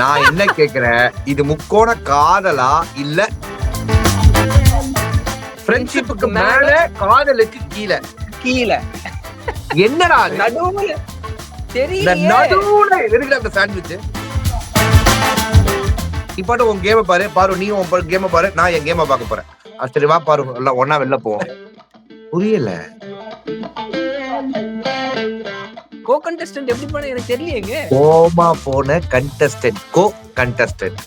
நான் என்ன கேக்குறேன், இது முக்கோண காதலா இல்ல ஃப்ரெண்ட்ஷிப்புக்கு மேல காதலுக்கு கீழ கீழ என்னடா அது? நடுவுல இந்த தெரியலையே. நடுவுல எதுக்குடா அந்த சாண்ட்விச்? நீ பாட்டு உன் கேம பாரு, பாரு நீ உன் கேம பாரு, நான் என் கேம பார்க்க போறேன். சரி வா பாரு, எல்லாம் ஒண்ணா வெளில போவோம். புரியல. கோ கண்டஸ்டன்ட் எப்படி பண்ண எனக்கு தெரியலையேங்க. கோமா போன கண்டஸ்டன்ட், கோ கண்டஸ்டன்ட்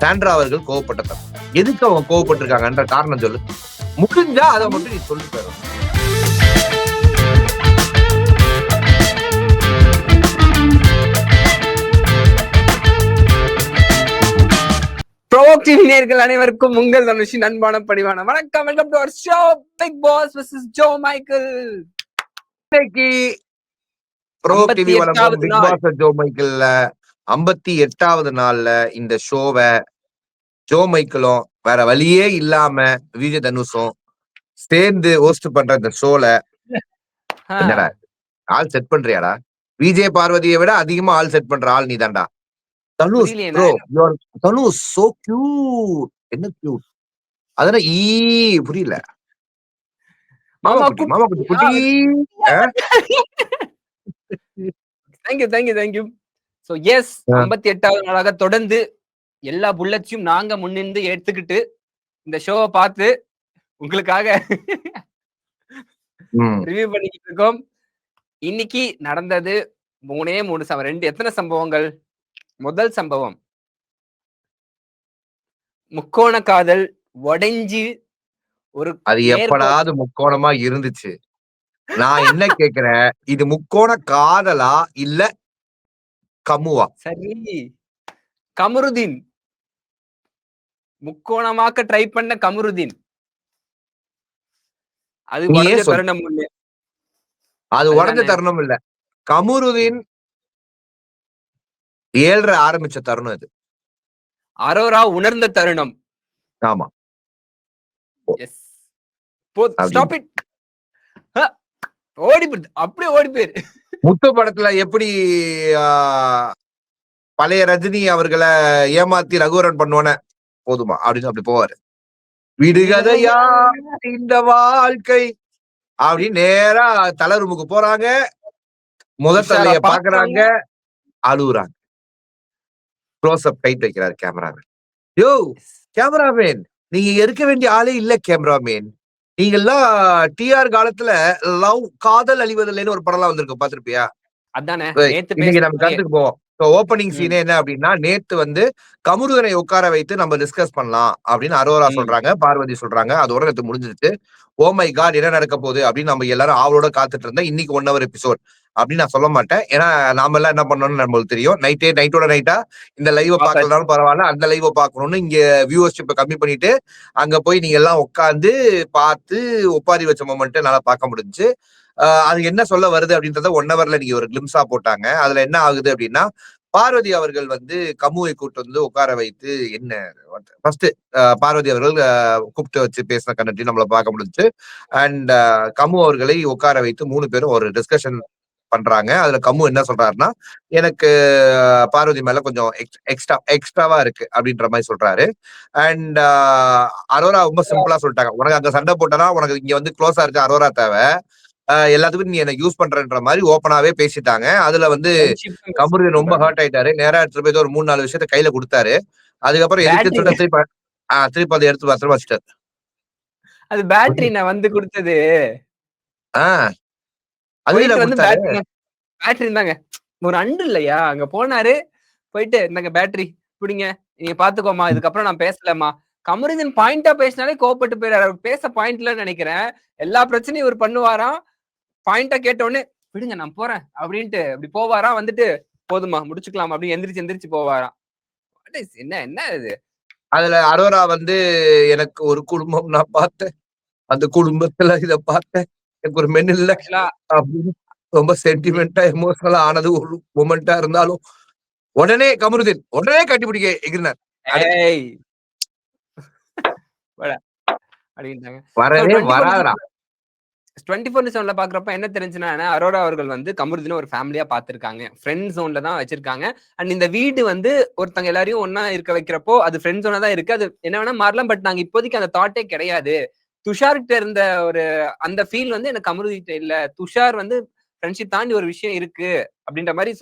சாண்ட்ரா அவர்கள் கோவப்பட்டதான். எதுக்கு அவங்க கோவப்பட்டிருக்காங்கன்ற காரணம் சொல்லு. முடிஞ்சா அதை மட்டும் நீ சொல்லி தரும். ப்ரோவோக் டிவி நேயர்கள் அனைவருக்கும் உங்கள் தனுஷின் அன்பான பணிவான வணக்கம். Welcome to our show big boss versus Joe Michael. இன்னைக்கு ப்ரோவோக் டிவி வழங்கும் 58வது பிக் நாள். பாஸ் ஜோ மைக்கேல்ல 58வது நாள்ல இந்த ஷோவை ஜோ மைக்கேலும் வேற வழியே இல்லாம விஜய் தனுஷும் சேர்ந்து ஹோஸ்ட் பண்ற இந்த ஷோல என்னடா ஆள் செட் பண்றியாடா? விஜய் பார்வதியை விட அதிகமா ஆள் செட் பண்ற ஆள் நீ தான்டா. தனுஷ் புரியலையே ப்ரோ, நான். Dhanush so cute. என்ன கியூட்? அதெல்லாம் புரியல. மாமா குட்டி, மாமா குட்டி குட்டி. தேங்க்யூ. சோ எஸ், 58வது நாளாக தொடர்ந்து எல்லா புல்லட்ஸையும் நாங்க முன்னிருந்து எடுத்துக்கிட்டு இந்த ஷோவை பார்த்து உங்களுக்காக ரிவ்யூ பண்ணிக்கிட்டு இருக்கோம். இன்னைக்கு நடந்தது 3 எத்தனை சம்பவங்கள்? முதல் சம்பவம் முக்கோண காதல் உடைஞ்சு ஒரு அது எப்படாவது முக்கோணமா இருந்துச்சு. நான் என்ன கேக்குறேன், இது முக்கோண காதலா இல்ல கமுவா? சரி, கமருதீன் முக்கோணமாக்க ட்ரை பண்ண கமருதீன் அது உடஞ்ச தருணம் ஒண்ணு. அது உடஞ்ச தருணம் இல்ல, கமருதீன் 7 ஆரம்பிச்ச தருணம் இது. அரோரா உணர்ந்த தருணம். ஆமா, எஸ். Stop it. ஓடி போயிரு, அப்படியே ஓடி போயிரு. முத்து படத்துல எப்படி பழைய ரஜினி அவர்களை ஏமாத்தி ரகுவரன் பண்ணுவானே போதுமா அப்படின்னு அப்படி போவாரு. விடுகதையா இந்த வாழ்க்கை அப்படின்னு நேரா தலை ரூமுக்கு போறாங்க. முதல் தலைய பாக்குறாங்க, அழுகுறாங்க. க்ளோஸ் அப் டைட் வைக்கிறாரு கேமராமேன். யோ கேமராமேன், நீங்க இருக்க வேண்டிய ஆளே இல்ல கேமராமேன். நீங்கெல்லாம் டிஆர் காலத்துல லவ் காதல் அழிவதில்லைன்னு ஒரு படம்லாம் வந்திருக்கு, பாத்திருப்பியா? அதானே இன்னைக்கு நம்ம கருத்துக்கு போவோம். ஓப்பனிங் சீனே என்ன அப்படின்னா, நேத்து வந்து கமருதனை உட்கார வைத்து நம்ம டிஸ்கஸ் பண்ணலாம் அப்படின்னு அரோரா சொல்றாங்க, பார்வதி சொல்றாங்க. அதோட நேத்து முடிஞ்சிருச்சு. ஓ மை காட் என்ன நடக்க போகுது அப்படின்னு நம்ம எல்லாரும் ஆவலோட காத்துட்டு இருந்தேன். இன்னைக்கு 1 hour எபிசோட் அப்படின்னு நான் சொல்ல மாட்டேன். ஏன்னா நாம எல்லாம் என்ன பண்ணணும்னு நம்மளுக்கு தெரியும். நைட்டோட நைட்டா இந்த லைவ் பார்க்கலனாலும் பரவாயில்ல, அந்த லைவ் பார்க்கணும்னு இங்க வியூவர்ஷிப்பை கம்மி பண்ணிட்டு அங்க போய் நீங்க எல்லாம் உட்காந்து பார்த்து ஒப்பாரி வச்ச மொமெண்ட் நல்லா பார்க்க முடிஞ்சு. அது என்ன சொல்ல வருது அப்படின்றத 1 hourல நீங்க ஒரு கிளிம்ஸா போட்டாங்க. அதுல என்ன ஆகுது அப்படின்னா, பார்வதி அவர்கள் வந்து கமுவை கூப்பிட்டு வந்து உட்கார வைத்து என்ன ஃபர்ஸ்ட் பார்வதி அவர்கள் கூப்பிட்டு வச்சு பேசின கண்டென்ட் நம்மள பார்க்க முடிஞ்சு. அண்ட் கமு அவர்களை உட்கார வைத்து 3 பேரும் ஒரு டிஸ்கஷன் பண்றாங்க. அதுல கமு என்ன சொல்றாருன்னா, எனக்கு பார்வதி மேல கொஞ்சம் எக்ஸ்ட்ராவா இருக்கு அப்படின்ற மாதிரி சொல்றாரு. அண்ட் அரோரா ரொம்ப சிம்பிளா சொல்லிட்டாங்க, உனக்கு அங்க சண்டை போட்டனா உனக்கு இங்க வந்து க்ளோஸா இருக்கு அரோரா தேவை, எல்லாத்துக்கும் நீ என்ன யூஸ் பண்றன்ற மாதிரி ஓப்பனாவே பேசிட்டாங்க. அதுல வந்து கமருதீன் ரொம்ப ஹர்ட் ஆயிட்டாரு. நேரா எடுத்துட்டு போய் ஒரு 3-4 விஷயத்த கையில கொடுத்தாரு. அதுக்கப்புறம் எதுக்கு சொல்லிட்டு திருப்பி அதை எடுத்து பத்திரமா வச்சுட்டாரு. அது பேட்டரி நான் வந்து கொடுத்தது. பேட்டரி இருந்தாங்க, ஒரு அண்டு இல்லையா, அங்க போனாரு. போயிட்டு இந்தாங்க பேட்டரி பிடிங்க, நீங்க பாத்துக்கோமா, இதுக்கப்புறம் நான் பேசலமா. கமருதீன் பாயிண்டா பேசினாலே கோவப்பட்டு போயிடாரு. பேச பாயிண்ட்ல நினைக்கிறேன். எல்லா பிரச்சனையும் இவர் பண்ணுவாராம். பாயிண்டா கேட்ட உடனே விடுங்க நான் போறேன் அப்படின்ட்டு அப்படி போவாராம். வந்துட்டு போதுமா முடிச்சுக்கலாம் அப்படின்னு எந்திரிச்சு போவாராம். என்ன இது? அதுல அரோரா வந்து எனக்கு ஒரு குடும்பம் நான் பார்த்தேன், அந்த குடும்பத்துல இத பார்த்தேன், எனக்கு ஒரு மென் இல்ல அப்படின்னு ரொம்ப சென்டிமெண்டா எமோஷனலா ஆனது ஒரு மொமெண்டா இருந்தாலும் உடனே கமருதீன் உடனே கட்டிப்பிடிக்க எகிரினார். வரவே வராதா. 24/7 பாக்குறப்ப என்ன தெரிஞ்சுன்னா, அரோரா அவர்கள் வந்து கமருதீன ஒரு ஃபேமிலியா பாத்துருக்காங்க. ஃப்ரெண்ட் ஜோன்ல தான் வச்சிருக்காங்க. அண்ட் இந்த வீடு வந்து ஒருத்தங்க எல்லாரையும் ஒண்ணா இருக்க வைக்கிறப்போ அது ஃப்ரெண்ட் ஜோனா தான் இருக்கு. அது என்ன வேணா மாறலாம். பட் நாங்க இப்போதைக்கு அந்த தாட்டே கிடையாது. துஷார்கிட்ட இருந்த ஒரு அந்த ஃபீல் வந்து எனக்கு கமருதீன்ட்ட இல்ல. துஷார் வந்து ஃப்ரெண்ட்ஷிப் தாண்டி ஒரு விஷயம் இருக்கு அப்படின்ற மாதிரி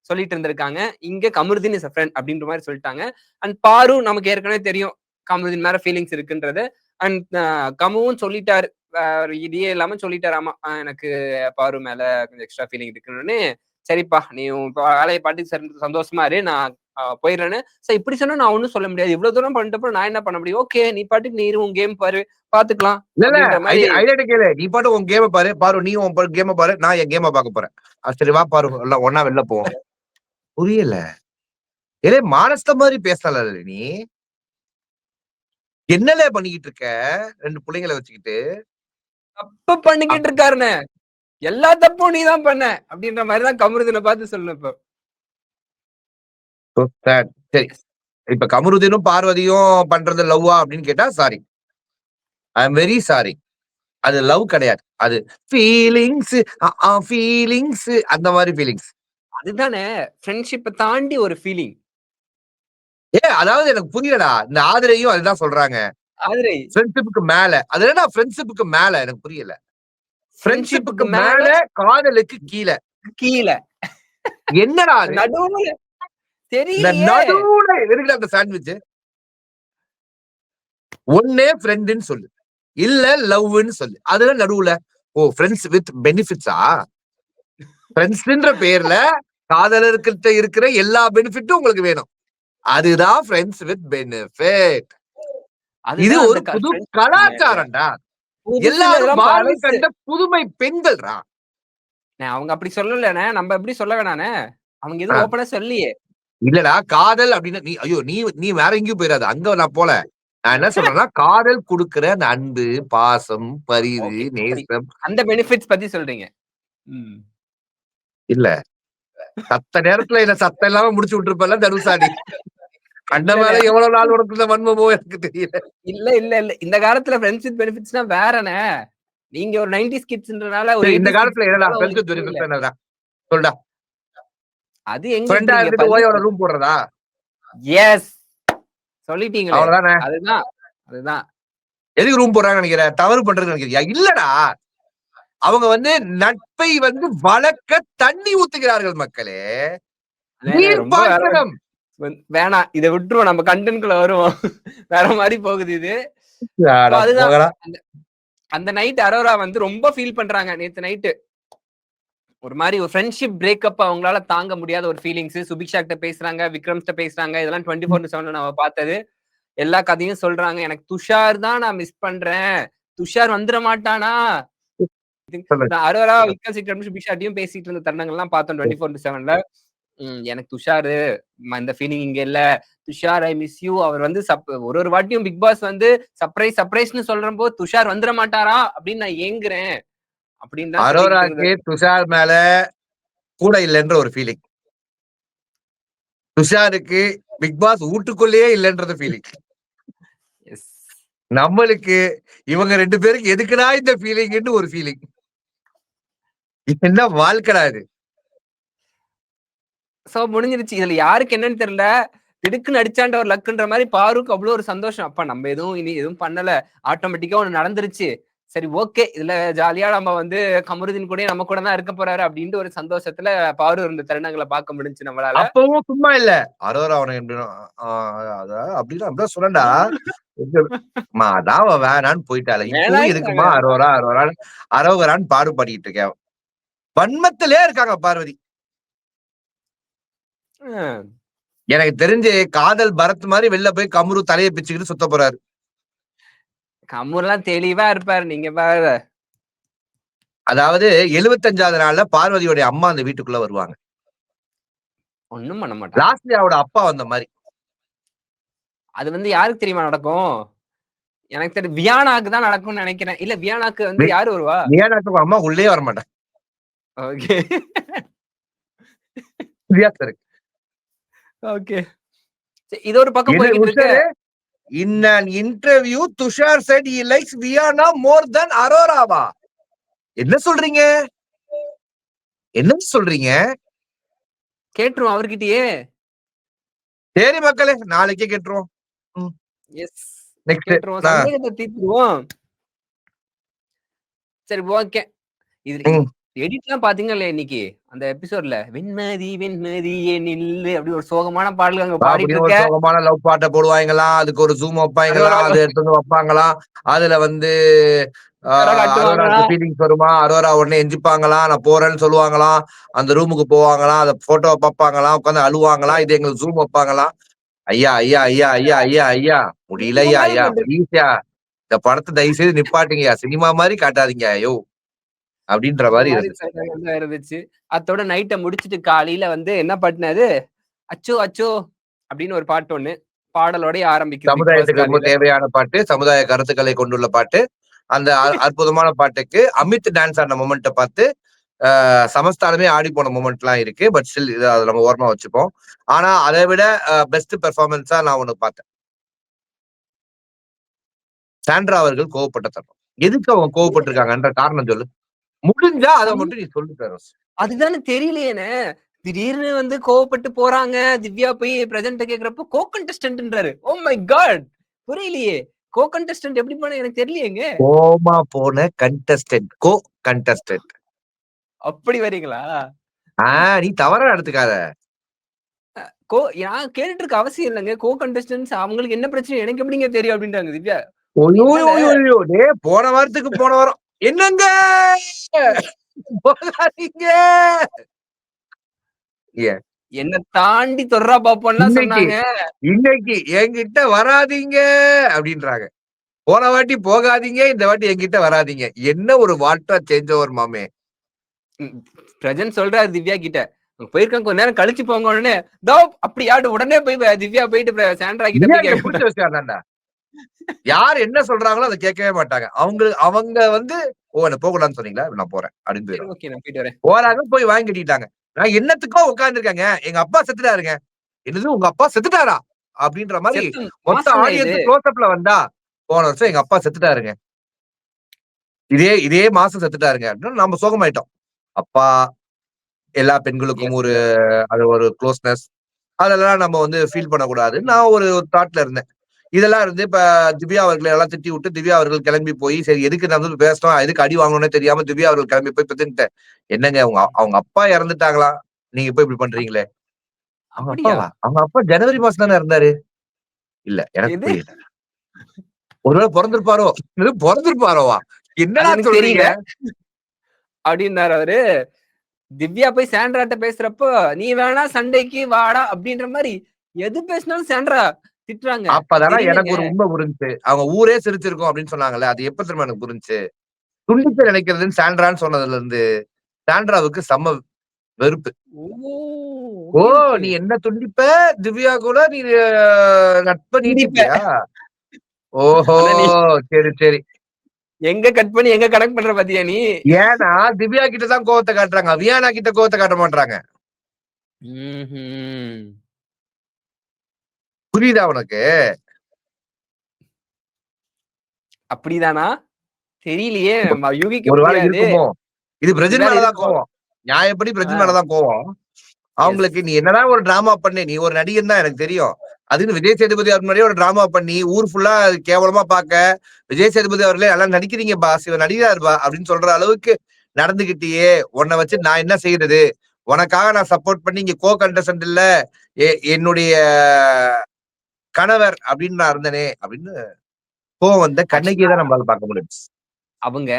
சொல்லிட்டு இருந்திருக்காங்க. இங்க கமருதீன் இஸ் எ ஃப்ரெண்ட் அப்படின்ற மாதிரி சொல்லிட்டாங்க. அண்ட் பாரு நமக்கு ஏற்கனவே தெரியும் கமருதீன் மேல ஃபீலிங்ஸ் இருக்குன்றது. அண்ட் கமுவும் சொல்லிட்டாரு. இடியே இல்லாம சொல்லிட்டாராமா, எனக்கு பாரு மேல கொஞ்சம் எக்ஸ்ட்ரா ஃபீலிங் இருக்குன்னு. சரிப்பா நீ உன் வேலையை பாட்டுக்கு சந்தோஷமா இரு, நான் போயிடுறேன்னு. சார் இப்படி சொன்னா நான் ஒண்ணும் சொல்ல முடியாது. இவ்வளவு தூரம் பண்ணிட்டப்ப நான் என்ன பண்ண முடியும்? ஓகே நீ பாட்டுக்கு நீ இரு, உன் கேம் பாரு, பாத்துக்கலாம் இல்ல அப்படின்ற மாதிரி. ஐடியா கேளு, நீ பாட்டு உன் கேம பாரு, பாரு நீ உன் கேம பாரு, நான் என் கேம பாக்க போறேன். சரி வா பாரு, எல்லாம் ஒன்னா வெளில போவோம். புரியல. ஏலே மானஸ்த மாதிரி பேசல நீ. என்னல பண்ணிக்கிட்டு இருக்க 2 பிள்ளைங்களை வச்சுக்கிட்டு? தப்பு பண்ணிக்கிட்டு இருக்காருன்னு. எல்லா தப்பும் நீ தான் பண்ண அப்படின்ற மாதிரிதான் கமருதீனை பார்த்து சொல்லணும் இப்போ. சரி, இப்ப கமருதீனும் பார்வதியும் பண்றது லவ்வா அப்படின்னு கேட்டா sorry, I am very sorry. அது லவ் கிடையாது, அது ஃபீலிங்ஸ். ஃபீலிங்ஸ் அந்த மாதிரி ஃபீலிங்ஸ். அதுதானே ஃப்ரெண்ட்ஷிப்பை தாண்டி ஒரு ஃபீலிங். அதாவது எனக்கு புரியலடா. இந்த ஆதிரையும் அதுதான் சொல்றாங்க, ஆதிரை ஃப்ரெண்ட்ஷிப்புக்கு மேல. அது என்னடா ஃப்ரெண்ட்ஷிப்புக்கு மேல? எனக்கு புரியல. ஃப்ரெண்ட்ஷிப்புக்கு மேல, காதலுக்கு கீழே. கீழே என்னடா அது? நடுவுல இந்த நடுவுல இருக்குற அந்த சாண்ட்விச். ஒன்னே ஃப்ரெண்ட்னு சொல்லு, இல்ல லவ்னு சொல்லு. அதுல நடுவுல ஓ ஃப்ரெண்ட்ஸ் வித் பெனிஃபிட்ஸா? ஃப்ரெண்ட்ஸ்ன்ற பேர்ல காதலர்கிட்ட இருக்கிற எல்லா பெனிஃபிட்டும் உங்களுக்கு வேணும். அதுதான் ஃப்ரெண்ட்ஸ் வித் பெனிஃபிட். இது ஒரு புது கலாச்சாரம்டா. எல்லாரும் வாழ்வு கண்ட புதுமை பெண்கள்ரா. அவங்க அப்படி சொல்லலனே, நம்ம எப்படி சொல்ல வேணானே. அவங்க எதுவும் ஓபனா சொல்லியே. இல்லடா, காதல் அப்படின்னா நீ ஐயோ நீ வேற எங்கேயும் போயிடாத. அங்க நான் போல. நான் என்ன சொல்றேன்னா, காதல் கொடுக்கிற அந்த அன்பு, பாசம், பரிவு, நேசம், அந்த பெனிஃபிட்ஸ் பத்தி சொல்றீங்க. இல்ல சத்த நேரத்துல என்ன சத்தம் இல்லாம முடிச்சு விட்டுருப்பல தனுசாடி. அந்த மேல எவ்வளவு நாள் உனக்கு இந்த வன்மமோ எனக்கு தெரியல. இல்ல இல்ல இல்ல இந்த காலத்துல ஃப்ரெண்ட்ஸ் வித் பெனிஃபிட்ஸ்னா வேறனே. நீங்க ஒரு 90s கிட்ஸ்ன்றனால ஒரு இந்த காலத்துல என்னடா ஃப்ரெண்ட்ஸ் வித் பெனிஃபிட்ஸ் என்னடா சொல்டா. அது எங்க ஃப்ரெண்டா இருந்துட்டு ஓயோட ரூம் போடுறதா? எஸ் சொல்லிட்டீங்களே. அவ்வளவுதானே. அதுதான் எதுக்கு ரூம் போடுறாங்கன்னு நினைக்கிற? தவறு பண்றதுன்னு நினைக்கிறியா? இல்லடா, அவங்க வந்து நட்பை வந்து வளர்க்க தண்ணி ஊத்துகிறார்கள் மக்களே. நீர் பாய்ச்சனம் வேணாம், இதை விட்டுருவோம். நம்ம கண்டென்ட்குள்ள வருவோம். வேற மாதிரி போகுது இது. அந்த நைட் அரோரா வந்து ரொம்ப ஃபீல் பண்றாங்க. நேத்து நைட்டு ஒரு மாதிரி ஒரு ஃப்ரெண்ட்ஷிப் பிரேக்கப் அவங்களால தாங்க முடியாத ஒரு ஃபீலிங்ஸ். சுபிக்ஷா கிட்ட பேசுறாங்க, விக்ரம் கிட்ட பேசுறாங்க. இதெல்லாம் 24/7 நம்ம பார்த்தது. எல்லா கதையும் சொல்றாங்க. எனக்கு துஷார் தான் நான் மிஸ் பண்றேன். துஷார் வந்துட மாட்டானா? அரோரா, விக்ரம், சுபிக்ஷாட்டியும் பேசிட்டு இருந்த தருணங்கள்லாம் பார்த்தோம் 24/7. எனக்கு துஷாரு இந்த ஃபீலிங் இங்க இல்ல. Tushar I miss you. அவர் வந்து ஒரு வாட்டியும் பிக் பாஸ் வந்து சர்ப்ரைஸ்னு சொல்றப்போ துஷார் வந்துட மாட்டாரா அப்படின்னு நான் ஏங்குறேன் அப்படின்னு. அரோராக்கு துஷார் மேல கூட இல்லைன்ற ஒரு ஃபீலிங். துஷாருக்கு பிக் பாஸ் வீட்டுக்குள்ளேயே இல்லைன்றது ஃபீலிங். நம்மளுக்கு இவங்க 2 பேருக்கு எதுக்குடா இந்த ஃபீலிங்னு ஒரு ஃபீலிங். என்ன வாழ்க்கடா இது? சோ முடிஞ்சிருச்சு. இதுல யாருக்கு என்னன்னு தெரியல. திடுக்குன்னு அடிச்சாண்ட ஒரு லக்குன்ற மாதிரி பாருக்கு அவ்வளவு ஒரு சந்தோஷம். அப்ப நம்ம இனி எதுவும் பண்ணல, ஆட்டோமேட்டிக்கா ஒண்ணு நடந்துருச்சு. சரி ஓகே, இதுல ஜாலியா நம்ம வந்து கமருதீன் கூட நம்ம கூட தான் இருக்க போறாரு அப்படின்ட்டு ஒரு சந்தோஷத்துல பாரு இருந்த தருணங்களை பார்க்க முடிஞ்சு நம்மளால. அப்பவும் சும்மா இல்ல, அரோரா அவனை அப்படிதான் சொல்லண்டா. அதான் வேணான்னு போயிட்டால. இப்பவும் இருக்குமா அரோரா அரோகரான்னு பாடுபடிட்டு இருக்கேன். வன்மத்திலே இருக்காங்க பார்வதி. எனக்கு தெரிஞ்சு காதல் பரத் மாதிரி வெளில போய் கமுரு தலையை பிச்சுக்கிட்டு சுத்த போறாரு. கமுருலாம் தெளிவா இருப்பாரு. நீங்க பாரு. அதாவது 75வது நாள்ல பார்வதியோட அம்மா அந்த வீட்டுக்குள்ள வருவாங்க. ஒண்ணும் பண்ண மாட்டாங்க. லாஸ்லியாவோட அப்பா வந்த மாதிரி. அது வந்து யாருக்கு தெரியுமா நடக்கும்? எனக்கு தெரியும் வியானாக்கு தான் நடக்கும்னு நினைக்கிறேன். இல்ல வியானாக்கு வந்து யாரு வருவா? வியானாக்கு அம்மா உள்ளே வர மாட்டாங்க. Okay okay. இது ஒரு பக்கம் போயிட்டு இருக்கு. In an interview, Tushar said he likes Viana more than Arorava. என்ன சொல்றீங்க? என்ன சொல்றீங்க? கேட்டுருவோம் அவர்கிட்டயே. சரி மக்களே, நாளைக்கே கேட்டுருவோம். ம். எஸ். நெக்ஸ்ட். கேட்டுருவோம். ஆ. சந்தேகத்த தீர்த்துருவோம். சரி ஓகே. இது ம். எடிட்லாம் பாத்தீங்கல்ல இன்னைக்கு அந்த எபிசோட்ல வெண்மதி வெண்மதியே நில்லு அப்படி ஒரு சோகமான பாடல் அங்க பாடிட்டு அப்படியும் ஒரு இருக்க. சோகமான லவ் பாட்ட போடுவாங்களாம். அதுக்கு ஒரு ஜூம் வைப்பாங்களாம். அரோரா அத எடுத்து வந்து வைப்பாங்களாம். அதுல வந்து அரோராக்கு காட்டுவாங்களாம். ஃபீலிங்ஸ் வருமா? அரோரா உடனே எந்திப்பாங்களாம். நான் போறேன்னு சொல்லுவாங்களாம். அந்த ரூமுக்கு போவாங்களாம். அந்த போட்டோவ பாப்பாங்களாம். உட்கார்ந்து அழுவாங்களாம். இது எங்களுக்கு ஜூம் வைப்பாங்களாம். ஐயா, ஐயா, ஐயா, ஐயா, ஐயா, ஐயா. முடியலய்யா, என்னதான் ஐயா. பண்றது? ப்ளீஸ்யா. இந்த படத்த தயவு செய்து நிப்பாட்டுங்கய்யா. சினிமா மாரி காட்டாதீங்க. யோவ்! அப்படின்ற அந்த மாரி மாரி இருந்துச்சு. தான் இருந்துச்சு. அத்தோட நைட்ட முடிச்சுட்டு காலையில வந்து என்ன பாட்டுனாரு, அச்சோ அச்சோ அப்படின்னு ஒரு பாட்டு ஒண்ணு. பாடலோடயே ஆரம்பிக்குது பிக் பாஸ் சமுதாயத்துக்கு ரொம்ப காலையில. தேவையான பாட்டு. சமுதாய கருத்துக்களை கொண்டுள்ள பாட்டு. அந்த அற்புதமான பாட்டுக்கு அமித் டான்ஸ் ஆடுன மொமெண்ட்ட பார்த்து, சமஸ்தானமே ஆடிப்போன மொமெண்ட்லாம் இருக்கு. பட் ஸ்டில் இத அத நம்ம ஓரமா வச்சுப்போம். ஆனா அத விட பெஸ்ட் பெர்ஃபார்மன்ஸா நான் ஒண்ணு பார்த்தேன். சாண்ட்ரா அவர்கள் கோவப்பட்ட தருணம். எதுக்கு அவங்க கோவப்பட்டுருக்காங்கன்ற காரணம் சொல்லு. முடிஞ்சா அத சம் மட்டும் நீ சொல்லு பெரோஸ். அதுதானே தெரியலையேண்ணே. திடீர்னு வந்து கோவப்பட்டு போறாங்க. திவ்யா போய் பிரசன்ட்ட கேட்கிறப்போ கோ கண்டெஸ்டன்ட்ன்றாரு. Oh my God! புரியலையே. கோ கண்டெஸ்டன்ட் எப்படி போன எனக்கு தெரியலையேங்க. கோவமா போன கண்டஸ்டன்ட். கண்டஸ்டன்ட். அப்படி வரீங்களா? நீ தவறா எடுத்துக்காத. நான் கேட்டுட்டு இருக்க அவசியம் இல்லங்க. கோ கண்டெஸ்டன்ட்ஸ் அவங்களுக்கு என்ன பிரச்சனை எனக்கு எப்படிங்க தெரியும் அப்படின்றாங்க திவ்யா. என்னங்க ஒய்யோயோயோயோ! டேய் போன வாரத்துக்கு போன வாரம். என்னங்க? போகாதீங்க. ஏ என்ன தாண்டி தொட்றா பாப்போம்லாம் இன்னைக்கு சொன்னாங்க. இன்னைக்கு என்கிட்ட வராதீங்க அப்டின்றாங்க. போன வாட்டி போகாதீங்க, இந்த வாட்டி என்கிட்ட வராதீங்க. என்ன ஒரு வாட்டா சேஞ்ச் ஓவர் மாமே. ம். பிரஜன் சொல்றாரு திவ்யா கிட்ட. போயிருக்கேன் கொஞ்ச நேரம் கழிச்சு போங்க உடனே. தோ அப்படியாட்டு உடனே போய் திவ்யா போயிட்டு சாண்ட்ரா கிட்ட திவ்யா போய் கிட்ட கேட்க புடிச்ச விஷயம் அதான்டா. யார் என்ன சொல்றாங்களோ அத கேட்கவே மாட்டாங்க. அவங்க வந்து என்ன போகக்கூடாதுன்னு சொன்னீங்களா? நான் போறேன் அப்டின்னு சரி போயிருவாங்க. ஓகே நான் போயிட்டு வரேன். போறாங்க போய் வாங்கி கட்டிட்டாங்க. நான் என்னத்துக்கோ உட்கார்ந்துருக்கேங்க. எங்க அப்பா செத்துட்டாருங்க. என்னது உங்க அப்பா செத்துட்டாரா? அப்டின்ற மாரி செத்த மொத்த மாசங்க இது. ஆடியன்ஸ் க்ளோஸ் அப்ல வந்தா, போன வருஷம் எங்க அப்பா செத்துட்டாருங்க. இதே இதே மாசம் செத்துட்டாருங்க. அப்டின்னு நம்ம சோகமாயிட்டோம். அப்பா, எல்லா பெண்களுக்கும் எஸ் ஒரு சார். அது ஒரு க்ளோஸ்னஸ். அதெல்லாம் நம்ம வந்து ஃபீல் பண்ணக்கூடாது. நான் ஒரு தாட்ல இருந்தேன். இதெல்லாம் இருந்து இப்ப திவ்யா அவர்கள எல்லாம் திட்டி விட்டு, திவ்யா அவர்கள் கிளம்பி போய், சரி எதுக்கு நம்ம வந்து பேசுனோம், எதுக்கு அடி வாங்கணும்னே தெரியாம திவ்யா அவர்கள் கிளம்பி போய் பிரச்சனைட்ட என்னங்க உங்க அவங்க அப்பா இறந்துட்டாங்களா? நீங்க போய் இப்படி பண்றீங்களே! அவங்க அப்படியா? அப்பாவா? அவங்க அப்பா ஜனவரி மாசம் தானே இருந்தாரு. இல்ல எனக்கு எது? புரியல. ஒருவேள பொறந்திருப்பாரோ? என்னது பொறந்திருப்பாரோவா? அது என்னடா எனக்கு சொல்றீங்க? தெரியல. அப்டின்னாரு அவரு. திவ்யா போய் சாண்ட்ராட்ட பேசுறப்போ, "நீ வேணா சண்டைக்கு வாடா" அப்டின்ற மாரி எது பேசினாலும் சாண்ட்ரா திட்டுறாங்க. அப்பதானே எனக்கு தெரியலங்க. ஒரு உண்மை புரிஞ்சுச்சு. அவங்க ஊரே சிரிச்சிருக்கும் அப்படின்னு சொன்னாங்கல்ல. அது எப்ப தெரியுமா எனக்கு புரிஞ்சுச்சு. துண்டிக்க நினைக்கிறதுன்னு சாண்ட்ரான்னு சொன்னதுல இருந்து, சாண்ட்ராவுக்கு செம்ம வெறுப்பு. ஓ! ஓ! Okay, okay. நீ என்ன துண்டிப்ப, திவ்யா கூட நீ நட்ப கண்டிப்பா. நீட்டிப்பியா? ஓஹோ! ஆனா நீ சரி, சரி. எங்க கட் பண்ணி எங்க கனெக்ட் பண்ற பாத்தியா நீ? ஏன்னா, திவ்யா கிட்ட தான் கோவத்த காட்டுறாங்க. வியானா கிட்ட கோவத்த காட்ட மாட்றாங்க. ம்ஹ்ம். புரியுதா உனக்கு? அப்படிதானா? தெரியலையே! யூகிக்க ஒரு வேளை முடியாது. இருக்குமோ? இது பிரஜின் அப்படிதான் மேல தான் இருக்கும். கோவம். நியாயப்படி பிரஜின் மேல ஆ. தான் கோவம். எஸ். அவங்களுக்கு நீ என்னதான் ஒரு டிராமா பண்ணு, நீ ஒரு நடிகன் தான் எனக்கு தெரியும். அதுன்னு விஜய் சேதுபதி அவர் முன்னாடியே ஒரு டிராமா பண்ணி, ஊர் ஃபுல்லா கேவலமா பாக்க, விஜய் சேதுபதி அவர்களே நல்லா நடிக்கிறீங்க பாஸ், இவர் நடிகராருப்பா அப்படின்னு சொல்ற அளவுக்கு நடந்துகிட்டியே, உன்ன வச்சு நான் என்ன செய்றது? உனக்காக நான் சப்போர்ட் பண்ணி இங்க கண்டஸ்டன்ட் இல்ல, என்னுடைய கணவர் அப்படின்னு நான் இருந்தனே அப்படின்னு கோவம் வந்த கண்ணகிய ஆக்சுவலா தான் நம்மளால பார்க்க முடிஞ்சுச்சு. அவங்க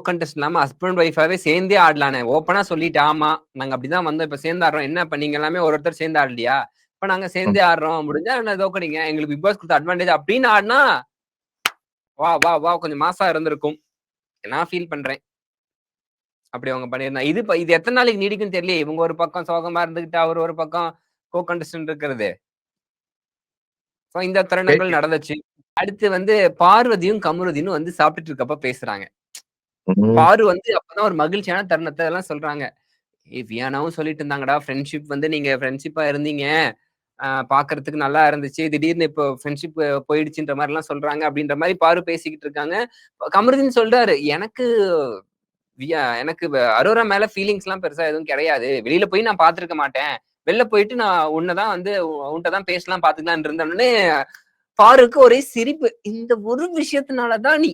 கண்டெஸ்ட் இல்லாம ஹஸ்பண்ட் ஒய்ஃபாவே சேர்ந்தே ஆடலானே. ஓப்பனா சொல்லிட்டு, ஆமா நாங்க அப்படிதான் வந்தோம். இப்ப சேர்ந்து ஆடுறோம். என்ன இப்ப நீங்க எல்லாமே ஒருத்தர் சேர்ந்து ஆடலையா? இப்ப நாங்க ம். சேர்ந்தே ஆடுறோம். முடிஞ்சா என்ன தோக்கடிங்க. எங்களுக்கு பிக் பாஸ் குடுத்த அட்வான்டேஜ் அப்படின்னு ஆடுனா, கொஞ்சம் மாஸா இருந்திருக்கும். நான் ஃபீல் பண்றேன். அப்படி அவங்க பண்ணியிருந்தா. இது எத்தன நாளைக்கு நீடிக்கும்னு தெரியலையே. இவங்க ஒரு பக்கம் சோகமா இருந்துகிட்டு, அவர் ஒரு பக்கம் கண்டெஸ்டன்ட் இருக்கிறது. சோ இந்த தருணங்கள் நடந்துச்சு. அடுத்து வந்து பார்வதியும், கமருதீனும் வந்து சாப்பிட்டுட்டு இருக்கப்ப பேசுறாங்க. ம். பாரு வந்து அப்பதான் ஒரு மகிழ்ச்சியான தருணத்த எல்லாம் சொல்றாங்க. வியானாவும் சொல்லிட்டு இருந்தாங்கடா, ஃப்ரெண்ட்ஷிப் வந்து நீங்க ஃப்ரெண்ட்ஷிப்பா இருந்தீங்க. பார்க்கறதுக்கு நல்லா இருந்துச்சு. திடீர்னு இப்போ ஃப்ரெண்ட்ஷிப் போயிடுச்சுன்ற மாரிலாம் சொல்றாங்க. அப்படின்ற மாரி பாரு பேசிக்கிட்டு இருக்காங்க. கமருதீன் சொல்றாரு, எனக்கு எனக்கு அரோரா மேல ஃபீலிங்ஸ் எல்லாம் பெருசா எதுவும் கிடையாது. வெளியில போய் நான் பார்த்திருக்க மாட்டேன். வெளில போயிட்டு நான் உன்னதான் வந்து உன்கிட்ட தான் பேசலாம் பாத்துக்கலாம் இருந்தோடனே ஃபாரூக்கு ஒரே சிரிப்பு. இந்த ஒரு விஷயத்தினாலதான் நீ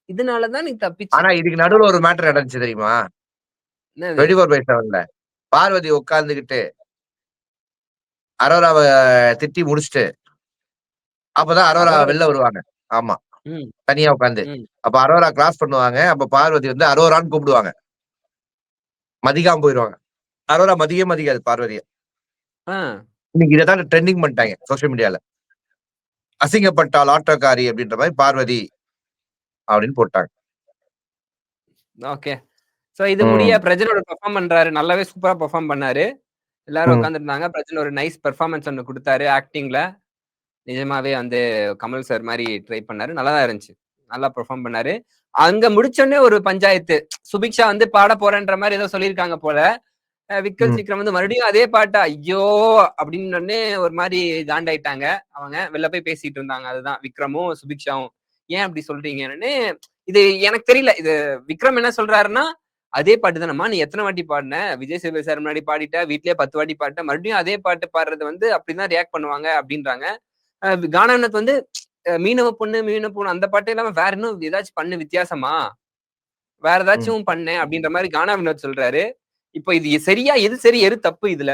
இதனாலதான் நீ தப்பிச்ச. ஆனா இதுக்கு நடுவுல ஒரு மேட்டர் நடந்துச்சு தெரியுமா? என்னது? 24/7ல பார்வதி உட்கார்ந்துகிட்டு அரோராவ திட்டி முடிச்சுட்டு அப்பதான் அரோரா அரோரா வெளில வருவாங்க. ஆமா. ம், தனியா உட்கார்ந்து. ம். அப்ப அரோரா கிராஸ் பண்ணுவாங்க. அப்ப பார்வதி வந்து அரோரான்னு கூப்பிடுவாங்க. மதிக்காம போயிருவாங்க. அரோரா மதிக்கவே மதிக்காது பார்வதிய. ஆ. இன்னைக்கு இததான் ட்ரெண்டிங் பண்ணிட்டாங்க சோசியல் மீடியால. அசிங்கப்பட்டால் ஆட்டோக்காரி அப்படின்ற மாரி பார்வதி அப்படின்னு போட்டாங்க. ஓகே. சோ இது முடிய ம். பிரஜன் ஒரு பெர்ஃபார்ம் பண்றாரு. நல்லாவே சூப்பரா பெர்ஃபார்ம் பண்ணாரு. எல்லாரும் ம். உட்கார்ந்துருந்தாங்க. பிரஜன் ஒரு நைஸ் பெர்ஃபார்மன்ஸ் ஒண்ணு குடுத்தாரு ஆக்டிங்ல. நிஜமாவே வந்து கமல் சார் மாரி ட்ரை பண்ணாரு. நல்லா தான் இருந்துச்சு. நல்லா பெர்ஃபார்ம் பண்ணாரு. அங்க முடிச்சோனே ஒரு பஞ்சாயத்து. சுபிக்ஷா வந்து பாட போறேன்ற மாரி ஏதோ சொல்லியிருக்காங்க போல. விக்கல் ம். சீக்கிரம் வந்து மறுபடியும் அதே பாட்டா, ஐயோ! அப்டின்னோனே ஒரு மாரி காண்டாயிட்டாங்க. அவங்க வெளில போய் பேசிட்டு இருந்தாங்க. அதுதான் விக்ரமும், சுபிக்ஷாவும். ஏன் அப்டி சொல்றீங்கன்னோனே, இது எனக்கு தெரியல. இது விக்ரம் என்ன சொல்றாருன்னா, அதே பாட்டு தானம்மா நீ எத்தன வாட்டி பாடுன? விஜய் சேதுபதி சார் முன்னாடி பாடிட்ட, வீட்லயே 10 வாட்டி பாடிட்ட. மறுபடியும் அதே பாட்டு பாடுறது வந்து அப்டிதான் ரியாக்ட் பண்ணுவாங்க அப்டின்றாங்க. கானாவினோத் வந்து மீனவ பொண்ணு, மீனவ பொண்ணு அந்த பாட்டு இல்லாம வேற இன்னும் ஏதாச்சும் பண்ணு வித்தியாசமா. வேற ம். ஏதாச்சும் பண்ணேன் அப்டின்ற மாரி கானா வினோத் சொல்றாரு. இப்ப இது சரியா? எது சரி? எது தப்பு இதுல?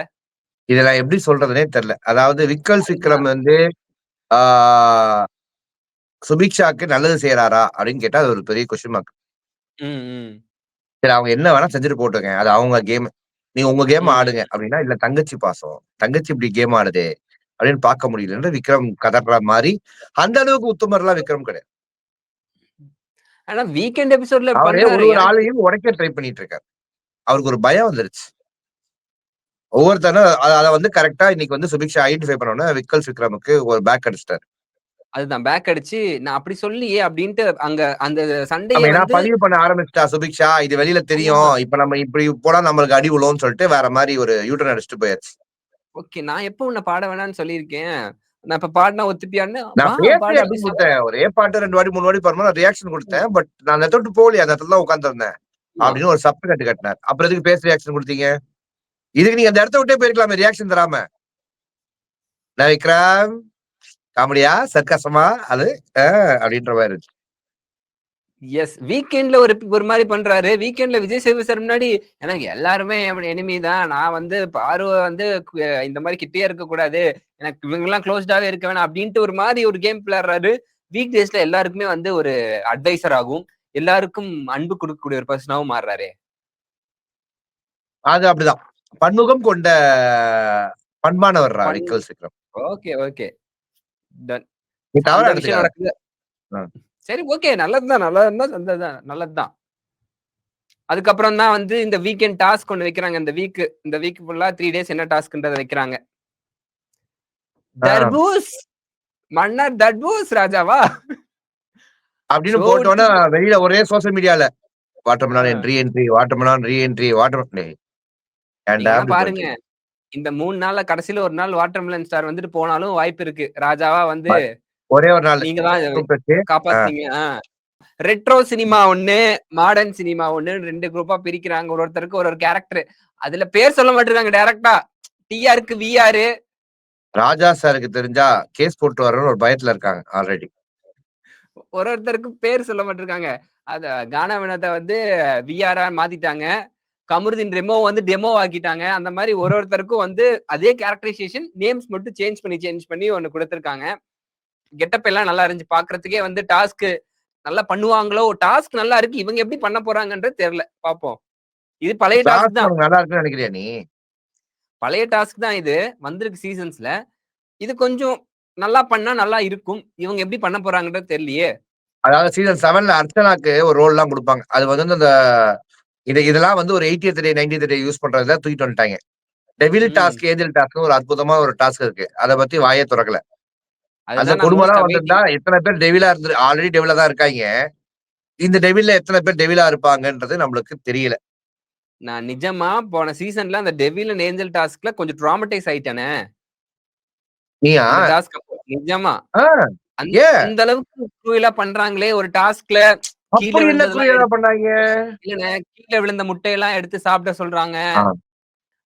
இத நான் எப்படி சொல்றதுன்னே தெரியல. அதாவது விக்கல் அதுதான். விக்ரம் வந்து ஆ சுபிக்ஷாக்கு நல்லது செய்றாரா? அப்படின்னு கேட்டா அது ஒரு பெரிய கொஸ்டின் மார்க். ம், ம். சரி அவங்க என்ன வேணா செஞ்சுட்டு போட்டுங்க. அது அவங்க கேம். நீங்க உங்க கேம் ம், ஆடுங்க அப்படின்னா, இல்ல தங்கச்சி பாசம். தங்கச்சி இப்படி கேம் ஆடுதே அப்படின்னு பார்க்க முடியலன்னு விக்ரம் கதர்ற மாரி, அந்த அளவுக்கு உத்தமர்லாம் விக்ரம் கிடையாது. ஆனா வீக்கெண்ட் எபிசோட்ல அவரே ஒரு பண்றாரு. ஒரு எனக்கு ஆளையும் உடைக்க ட்ரை பண்ணிட்டு இருக்காரு. அவருக்கு ஒரு பயம் வந்துருச்சு. ஒவ்வொருத்தரும் அத அத வந்து கரெக்ட்டா இன்னைக்கு வந்து சுபிக்ஷா ஐடென்டிஃபை பண்ண விக்கல் விக்ரமுக்கு ஒரு பேக் அடிச்சுட்டாரு. அதுதான் பேக் அடிச்சு, நான் அப்படி சொல்லியே அப்டின்ட்டு அங்க அந்த சண்டைய நம்ம ஏன்னா வந்து பதிவு பண்ண ஆரம்பிச்சுட்டா சுபிக்ஷா, இது வெளியில ஆமா. தெரியும். இப்ப நம்ம இப்படி போனா நம்மளுக்கு அடி விழும்ன்னு சொல்லிட்டு வேற மாரி ஒரு யூ டர்ன் அடிச்சுட்டு போயாச்சு. ஓகே. நான் எப்போ உன்ன பாட வேணாம்னு சொல்லியிருக்கேன்? நான் இப்ப பாடுனா ஒத்துப்பியான்னு, நான் வா ஃபேஸ் பாடு அப்டி ரியாக்ஷன் குடுத்தேன். ஒரே பாட்டு 2 வாட்டி, 3 வாட்டி பாடும்போது நான் ரியாக்ஷன் குடுத்தேன். பட் நான் அந்த இடத்த விட்டு போகலையே. அந்த இடத்துல தான் உட்கார்ந்திருந்தேன். ஆமா. அப்படின்னு ஒரு சப்பு கட்டு கட்டுனாரு. அப்புறம் எதுக்கு ஃபேஸ் ரியாக்ஷன் குடுத்தீங்க? இதுக்கு நீங்க அந்த இடத்த விட்டே போயிருக்கலாமே ரியாக்ஷன் தராம. என்ன விக்ரம்? காமெடியா? சர்க்காசமா? அது அப்படின்ற மாரி இருந்துச்சு. எஸ். வீக்கெண்ட்ல ஒரு ஒரு மாரி பண்றாரு. வீக்கெண்ட்ல விஜய் சேதுபதி சார் முன்னாடி எனக்கு எல்லாருமே எனிமி தான். நான் வந்து பார்வ வந்து இந்த மாரி கிட்டயே இருக்கக்கூடாது. எனக்கு இவங்கலாம் குளோஸ்டாவே இருக்க வேணாம் அப்டின்ட்டு ஒரு மாரி ஒரு கேம் விளையாடுறாரு. வீக் டேஸ்ல எல்லாருக்குமே வந்து ஒரு அட்வைசர் ஆகும். எல்லாருக்கும் அன்பு குடுக்கக்கூடிய ஒரு பெர்சனாவும் மாறுறாரே. அது அப்படிதான். பன்முகம் கொண்ட பண்பானவர்ரா பண் விக்கல் விக்ரம். Okay, okay. டன். நீ அந்த தவறா விஷயம் எடுத்துக்காத. நடக்குது. அ. சரி ஓகே. நல்லதுதான். நல்லா இருந்தா நல்லதுதான். அதுக்கப்புறம் தான் வந்து இந்த வீக்கெண்ட் டாஸ்க் ஒண்ணு வைக்கிறாங்க. இந்த வீக் ஃபுல்லா 3 டேஸ் என்ன டாஸ்க்ன்றத வைக்கிறாங்க. ஆ. தர்பூஸ் மன்னர் தர்பூஸ் ராஜாவா? அப்படின்னு ஷோ போட்டோனே விட்டுட்டு வெளியில ஒரே சோசியல் மீடியால வாட்டர்மெலன் ஆ. Re entry, watermelon re entry, டேய் நீங்க ஏன்டா வேணா இப்படி பாருங்க. பண்றீங்க? இந்த 3 நாள்ல கடைசில ஒரு நாள் வாட்டர்மெலன் ஸ்டார் வந்துட்டு போனாலும் வாய்ப்பு இருக்கு. ராஜாவா வந்து ஒரே ஒரு நாளு. நீங்க தான் கூப்பிட்டு ஆ. காப்பாத்துனீங்க. ரெட்ரோ சினிமா 1, மாடர்ன் சினிமா 1ன்னு 2 குரூப்பா பிரிக்கிறாங்க. ஒருத்தருக்கு ஒரு கேரக்டர். அதுல பேர் சொல்ல மாட்டேங்கிறாங்க டைரக்ட்டா. டிஆருக்கு விஆர் ராஜா சாருக்கு தெரிஞ்சா கேஸ் போட்டு வரணும்னு ஒரு பயத்துல இருக்காங்க ஆல்ரெடி. ஒருத்தருக்கு பேர் சொல்ல மாட்டிருக்காங்க. அத கானா வினோத வந்து விஆரா மாத்திட்டாங்க. கமருதீன் ரெமோ வந்து டெமோ ஆக்கிட்டாங்க. அந்த மாரி ஒருத்தருக்கும் வந்து அதே கேரக்டரைசேஷன் நேம்ஸ் மட்டும் சேஞ்ச் பண்ணி ஒண்ணு குடுத்துருக்காங்க. கெட்டப் எல்லாம் நல்லா இருந்துச்சு. பார்க்கறதுக்கே வந்து டாஸ்க் நல்லா பண்ணுவாங்களோ! டாஸ்க் நல்லா இருக்கு. இவங்க எப்படி பண்ண போறாங்கன்றது தெரியல. பார்ப்போம். இது பழைய டாஸ்க் டாஸ்க் தான். உனக்கு நல்லா இருக்குன்னு நினைக்கிறியா நீ? பழைய டாஸ்க் தான் இது. வந்திருக்கு சீசன்ஸ்ல. இது கொஞ்சம் நல்லா பண்ணா நல்லா இருக்கும். இவங்க எப்படி பண்ண போறாங்கன்றது தெரியலையே! அதாவது சீசன் 7ல அர்ச்சனாக்கு ஒரு ரோல்லாம் குடுப்பாங்க. அது வந்து அந்த இதெல்லாம் வந்து ஒரு 80த் டே, 90த் டே யூஸ் பண்றத தூக்கிட்டு வந்துட்டாய்ங்க. டெவில் ம். டாஸ்க், ஏஞ்சல் டாஸ்க்ன்னு ஒரு அற்புதமா ஒரு டாஸ்க் இருக்கு. அத பத்தி வாயே தொறக்கல. அந்த அதுதான் நான் மோஸ்ட் கொடுமைலாம் வந்திருந்தா அவைட்டிங். எத்தன பேர் டெவிலா ஆல்ரெடி டெவிலா தான் இருக்காய்ங்க. இந்த டெவில்ல எத்தன பேர் டெவிலா இருப்பாங்கன்றது நம்மளுக்கு தெரியல. நான் நிஜமா போன சீசன்ல அந்த டெவில் அண்ட் ஏஞ்சல் டாஸ்க்ல கொஞ்சம் ட்ராமடைஸ் ஆயிட்டேனே. நீயா? அந்த டாஸ்க் அப்போ. நிஜமா. ஆ அந்த ஏன்? அந்த அளவுக்கு க்ரூயலா பண்றாங்களே ஒரு டாஸ்க்ல கீழ அப்படி என்ன விழுந்ததெல்லாம் கிரியேட்டா பண்ணாங்க? இல்லண்ணே, கீழ விழுந்த முட்டையெல்லாம் எடுத்து சாப்பிட சொல்றாங்க. ஆ.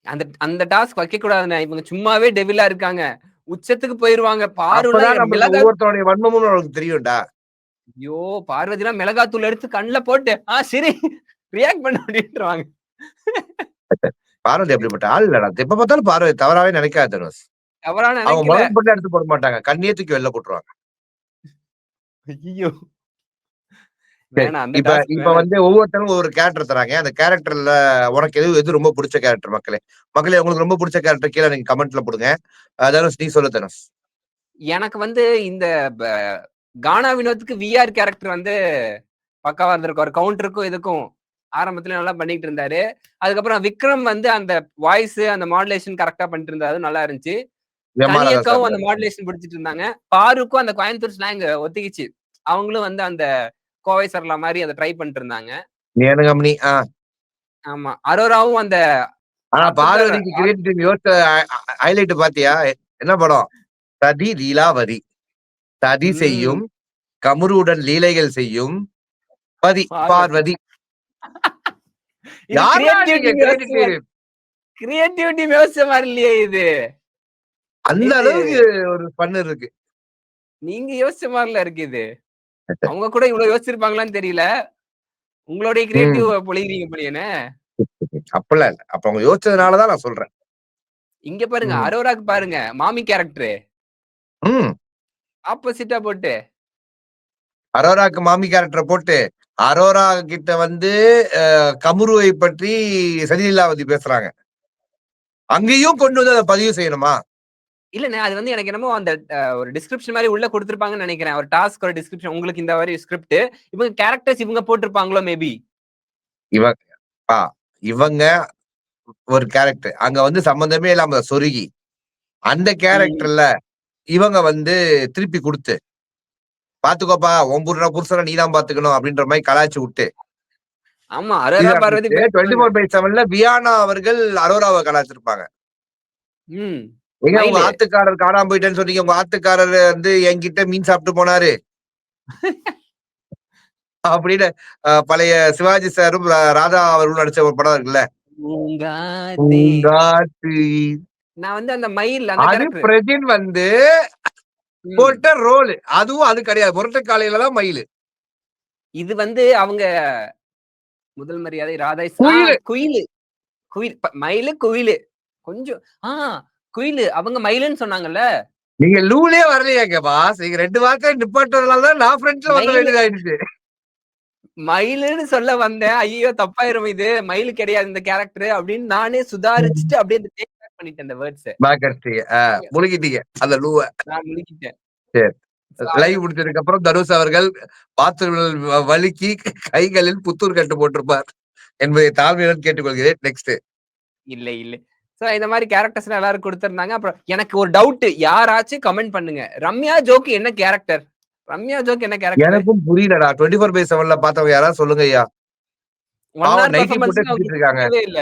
அந்த அந்த டாஸ்க் வைக்கக்கூடாதுண்ணே. இவங்க சும்மாவே டெவிலா இருக்காங்க. உச்சத்துக்கு போயிருவாங்க. அப்பதான் பாருலாம் நம்மளுக்கு ஒவ்வொருத்தனுடைய வன்மமும் நமக்கு தெரியும்டா. ஐயோ! பார்வதிலாம் மிளகாத்தூள் எடுத்து கண்ல போட்டு, சிரி ரியாக்ட் பண்ணு அப்டின்ருவாங்க. பார்வதி அப்படிப்பட்ட ஆள் இல்லடா. எப்ப பார்த்தாலும் பார்வதி தவறாவே நினைக்காத தனுஷ். தவறா அவங்க நெனைக்கல. முகம் மட்டும் எடுத்து போட மாட்டாங்க. கண்ணியே தூக்கி வெளில போட்டுருவாங்க. ஐய்யய்யோ! சரி. வேணாம். அந்த இப்ப டாஸ்க் இப்ப வேணாம். வந்து ஒவ்வொருத்தரும் ஒவ்வொரு கேரக்டர் தராங்க. அந்த கேரக்டர்ல உனக்கு எது ரொம்ப புடிச்ச கேரக்டர் மக்களே? மக்களே உங்களுக்கு ரொம்ப புடிச்ச கேரக்டர் கீழ நீங்க கமெண்ட்ல போடுங்க. தனுஷ் நீ சொல்லு தனுஷ். எனக்கு வந்து இந்த ப கானா வினோத்துக்கு விஆர் கேரக்டர் வந்து பக்காவா இருந்திருக்கும். ஒரு கவுண்டருக்கும் இதுக்கும் ஆரம்பத்துல நல்லா பண்ணிட்டு இருந்தாரு. அதுக்கப்புறம் விக்ரம் வந்து அந்த வாய்ஸ் அந்த மாடுலேஷன் கரெக்ட்டா பண்ணிட்டு இருந்தாரு. அது நல்லா இருந்துச்சு. எம்.ஆர். ராதா சார். கனியக்காவும் அந்த மாடுலேஷன் பிடிச்சிட்டு இருந்தாங்க. பாருக்கும் அந்த கோயம்புத்தூர் ஸ்லாங் ஒத்திக்கிச்சு. அவங்களும் வந்து அந்த கோவை சரளா மாரி அத ட்ரை பண்ணிட்டு இருந்தாங்க. ஏனுங்கம்னி. ஆமா. அரோராவும் அந்த ஆனா ஆத்துக்கார பார்வதிக்கு கிரியேட் டீம் யோசிச்ச ஹைலைட் பாத்தியா? என்ன படம்? சதி லீலாவதி. சதி ம். செய்யும், கமுருவுடன் லீலைகள் செய்யும் பார்வதி. பார்வதி. இது யார்ரா நீங்க கிரியேட்டிவிட்டி யோசிச்ச கிரியேட்டிவிட்டி? மாரி கிரியேட்டிவிட்டி யோசிச்ச மாரி இல்லையே இது. அந்த இது அளவுக்கு ஒரு ஃபன் இருக்கு. நீங்க யோசிச்ச மாரில இருக்கு இது. அவங்க கூட இவ்வளவு யோசிச்சிருப்பாங்களான்னு தெரியல. உங்களுடைய கிரியேட்டிவ் ம். பொழிகிறீங்க போலயேண்ணே. அப்பல்லாம் இல்ல. அப்ப அவங்க யோசிச்சதுனால தான் நான் சொல்றேன். இங்க பாருங்க, ம். அரோராக்கு பாருங்க. மாமி கேரக்டரு. ம். ஆப்போசிட்டா போட்டு. அரோராக்கு மாமி கேரக்டர போட்டு, அரோரா கிட்ட வந்து கமுருவை பற்றி சதிலீலாவதி பேசுறாங்க. அங்கேயும் கொண்டு வந்து அத பதிவு செய்யணுமா? இல்லண்ணே, அது வந்து எனக்கு என்னமோ அந்த ஒரு டிஸ்கிரிப்ஷன் மாரி உள்ள குடுத்திருப்பாங்கன்னு நெனைக்கிறேன். ஒரு டாஸ்க் ஒரு டிஸ்கிரிப்ஷன். உங்களுக்கு இந்த மாரி ஸ்கிரிப்ட். இவங்க கேரக்டர்ஸ் இவங்க போட்டிருப்பாங்களோ மேபி. இவ ஆ இவங்க ஒரு கேரக்டர். அங்க வந்து சம்மந்தமே இல்லாம சொருகி, அந்த ம். கேரக்டர்ல இவங்க வந்து திருப்பி குடுத்து, "பாத்துக்கோப்பா, உன் புருஷன நீ தான் பாத்துக்கணும்." அப்படின்ற மாரி கலாய்ச்சு விட்டு, ஆமா. இது அரோரா, பார்வதி நடந்துச்சு. பேசுவாங்க. 24/7ல வியானா அவர்கள் அரோராவ கலாய்ச்சிருப்பாங்க. ம். "ஏங்க உங்க மயிலு. ஆத்துக்காரர் காணாம போயிட்டேன்னு சொன்னீங்க. உங்க ஆத்துக்காரர் வந்து என்கிட்ட மீன் சாப்பிட்டு போனாரு." அப்படின்னு பழைய சிவாஜி சாரும், ராதா அவர்களும் நடிச்ச ஒரு படம் இருக்குல்ல. பூங்காத்தே. பூங்காத்து. நான் வந்து அந்த மயில் அந்த அது கேரக்டர். பிரஜின் வந்து ம். போட்ட ரோல். அதுவும் அது கிடையாது. முரட்டு காலையில தான் மயிலு. இது வந்து அவங்க முதல் மரியாதை ராதா குயிலு. குயிலு. குயில் மயிலு, குயிலு. கொஞ்சம் குயிலு. அவங்க மயிலுன்னு சொன்னாங்கல்ல. நீங்க லூலயே வரலையேங்க பாஸ். நீங்க 2 வார்த்தை நிப்பாட்டுறதுனால தான் நான் ஃப்ரண்ட்ல வந்த மயிலு வேண்டியதாயிடுச்சு. மயிலுன்னு சொல்ல வந்தேன். ஐயய்யோ! தப்பாயிரும் இது. மயில் கிடையாது இந்த கேரக்டர் அப்படின்னு நானே சுதாரிச்சுட்டு அப்படியே அந்த டேக் பேக் பண்ணிட்டேன் அந்த வேர்ட்ஸ. பேக்கர்ஸ்டீங்க. முழுகிட்டீங்க அந்த லூவ. நான் முழுக்கிட்டேன். சரி. சோ லைவ் முடிச்சதுக்கு அப்புறம் தனுஷ் அவர்கள் பாத்ரூமில் வழுக்கி கைகளில் புத்தூர் கட்டு போட்டிருப்பார் என்பதை தாழ்மையுடன் கேட்டுக்கொள்கிறேன். நெக்ஸ்ட். இல்ல, இல்ல. சோ இந்த மாரி கேரக்டர்ஸ்லாம் எல்லாரும் குடுத்திருந்தாங்க. அப்புறம் எனக்கு ஒரு டவுட். யாராச்சும் கமெண்ட் பண்ணுங்க. ரம்யா ஜோக்கு என்ன கேரக்டர்? ரம்யா ஜோக் என்ன கேரக்டர்? எனக்கும் புரியலடா. 24/7ல பார்த்தவங்க யாராவது சொல்லுங்க ஐயா. 1 பாவம் ஹார் நைட்டி போட்டே பெர்ஃபார்மன்ஸ்ன்னு சுத்திட்டு அவங்களுக்கு இருக்காங்க. குடுக்கவே இல்ல.